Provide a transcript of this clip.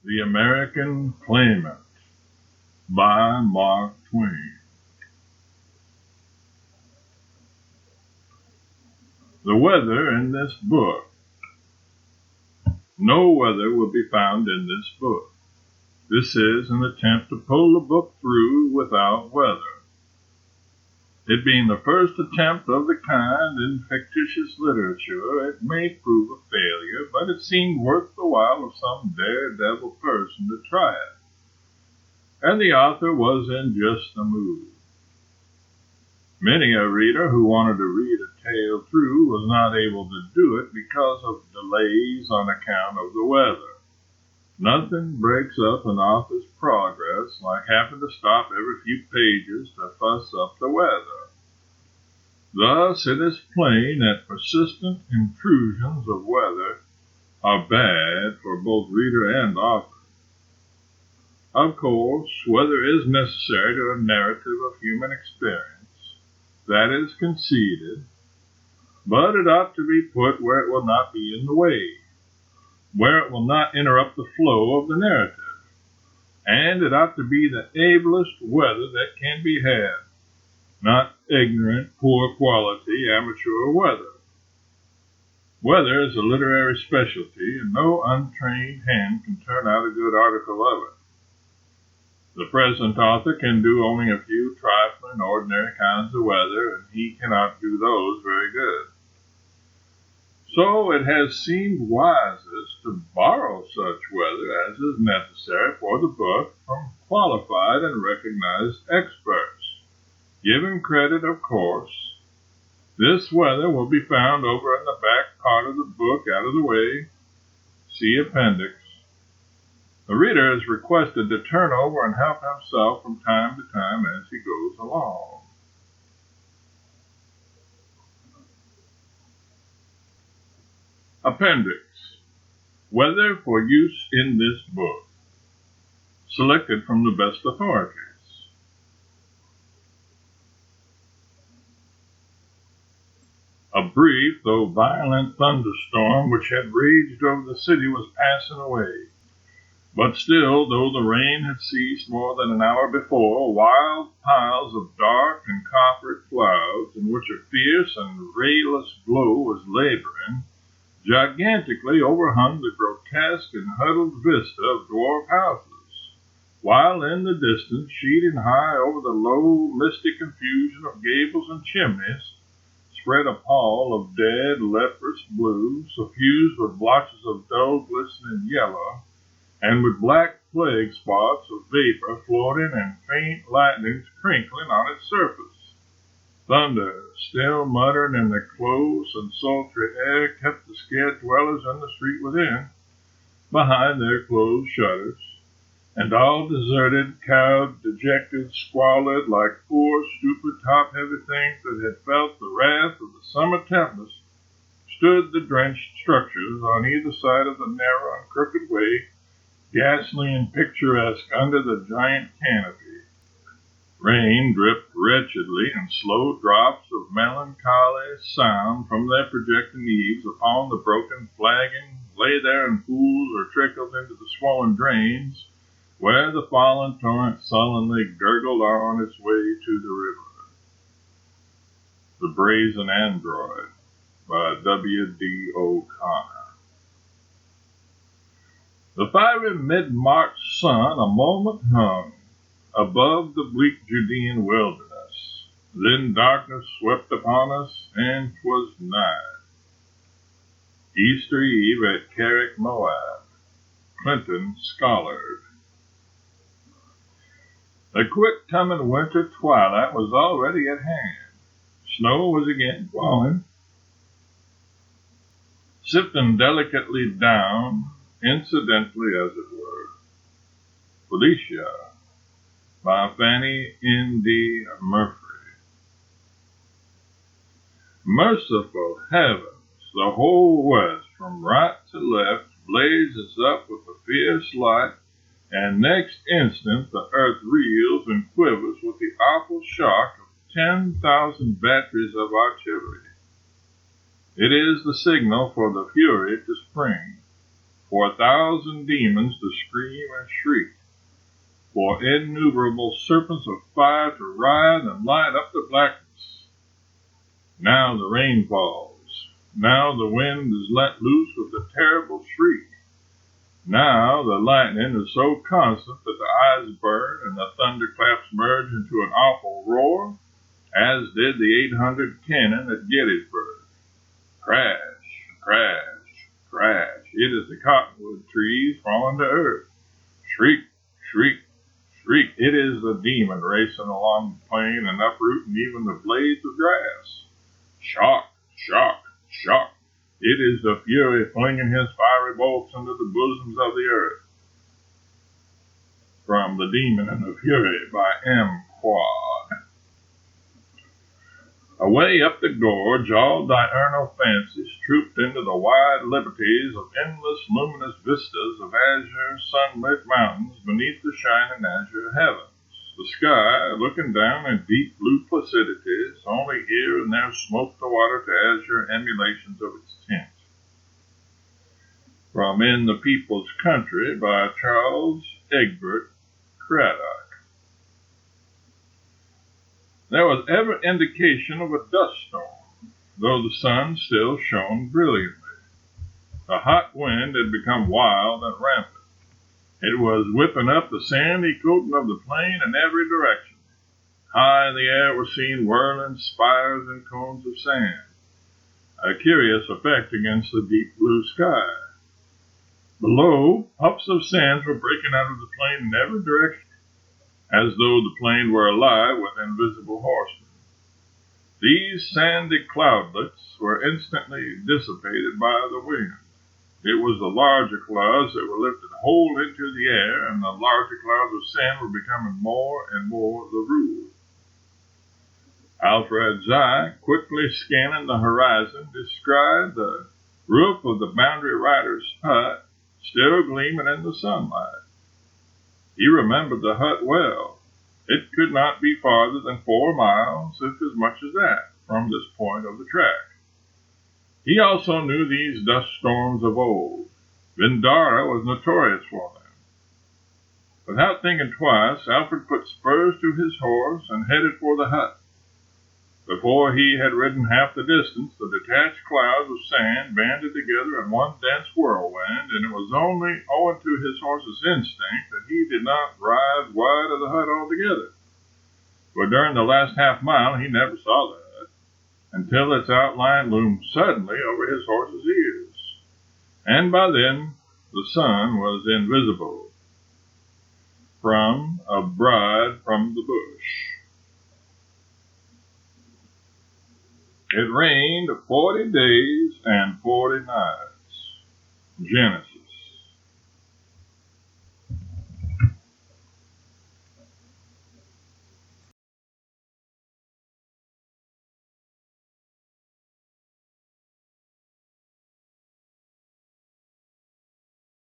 The American Claimant by Mark Twain. The weather in this book. No weather will be found in this book. This is an attempt to pull the book through without weather. It being the first attempt of the kind in fictitious literature, it may prove a failure, but it seemed worth the while of some daredevil person to try it. And the author was in just the mood. Many a reader who wanted to read a tale through was not able to do it because of delays on account of the weather. Nothing breaks up an author's progress like having to stop every few pages to fuss up the weather. Thus, it is plain that persistent intrusions of weather are bad for both reader and author. Of course, weather is necessary to a narrative of human experience. That is conceded, but it ought to be put where it will not be in the way, where it will not interrupt the flow of the narrative, and it ought to be the ablest weather that can be had, not ignorant, poor quality, amateur weather. Weather is a literary specialty, and no untrained hand can turn out a good article of it. The present author can do only a few trifling, ordinary kinds of weather, and he cannot do those very good. So it has seemed wisest to borrow such weather as is necessary for the book from qualified and recognized experts. Give him credit, of course. This weather will be found over in the back part of the book, out of the way. See Appendix. The reader is requested to turn over and help himself from time to time as he goes along. Appendix. Weather for use in this book. Selected from the best authorities. A brief, though violent thunderstorm which had raged over the city was passing away. But still, though the rain had ceased more than an hour before, wild piles of dark and coppered clouds, in which a fierce and rayless glow was laboring, gigantically overhung the grotesque and huddled vista of dwarf houses, while in the distance, sheeting high over the low, misty confusion of gables and chimneys, spread a pall of dead, leprous blue, suffused with blotches of dull, glistening yellow, and with black plague spots of vapor floating and faint lightnings crinkling on its surface. Thunder, still muttering in the close and sultry air, kept the scared dwellers in the street within, behind their closed shutters, and all deserted, cowed, dejected, squalid, like poor, stupid, top-heavy things that had felt the wrath of the summer tempest, stood the drenched structures on either side of the narrow and crooked way, ghastly and picturesque under the giant canopy. Rain dripped wretchedly in slow drops of melancholy sound from their projecting eaves upon the broken flagging, lay there in pools or trickled into the swollen drains, where the fallen torrent sullenly gurgled on its way to the river. The Brazen Android by W.D. O'Connor. The fiery mid-March sun a moment hung above the bleak Judean wilderness. Then darkness swept upon us, and 'twas night. Easter Eve at Carrick, Moab. Clinton Schollard. The quick-coming winter twilight was already at hand. Snow was again falling, sifting delicately down, incidentally as it were. Felicia by Fanny N.D. Murphy. Merciful heavens, the whole west, from right to left, blazes up with a fierce light, and next instant the earth reels and quivers with the awful shock of 10,000 batteries of artillery. It is the signal for the fury to spring. for 1,000 demons to scream and shriek, for innumerable serpents of fire to writhe and light up the blackness. Now the rain falls. Now the wind is let loose with a terrible shriek. Now the lightning is so constant that the eyes burn and the thunderclaps merge into an awful roar, as did the 800 cannon at Gettysburg. Crash, crash, crash. It is the cottonwood trees falling to earth. Shriek, shriek, shriek. It is the demon racing along the plain and uprooting even the blades of grass. Shock, shock, shock. It is the fury flinging his fiery bolts into the bosoms of the earth. From The Demon and the Fury by M. Quad. Away up the gorge, all diurnal fancies trooped into the wide liberties of endless luminous vistas of azure sunlit mountains beneath the shining azure heavens. The sky, looking down in deep blue placidities, only here and there smoked the water to azure emulations of its tint. From In the People's Country by Charles Egbert Craddock. There was every indication of a dust storm, though the sun still shone brilliantly. The hot wind had become wild and rampant. It was whipping up the sandy coating of the plain in every direction. High in the air were seen whirling spires and cones of sand, a curious effect against the deep blue sky. Below, puffs of sand were breaking out of the plain in every direction, as though the plain were alive with invisible horsemen. These sandy cloudlets were instantly dissipated by the wind. It was the larger clouds that were lifted whole into the air, and the larger clouds of sand were becoming more and more the rule. Alfred's eye, quickly scanning the horizon, descried the roof of the boundary rider's hut still gleaming in the sunlight. He remembered the hut well. It could not be farther than 4 miles, if as much as that, from this point of the track. He also knew these dust storms of old. Vindara was notorious for them. Without thinking twice, Alfred put spurs to his horse and headed for the hut. Before he had ridden half the distance, the detached clouds of sand banded together in one dense whirlwind, and it was only owing to his horse's instinct that he did not ride wide of the hut altogether. For during the last half mile he never saw the hut, until its outline loomed suddenly over his horse's ears, and by then the sun was invisible. From A Bride from the Bush. It rained 40 days and 40 nights. Genesis.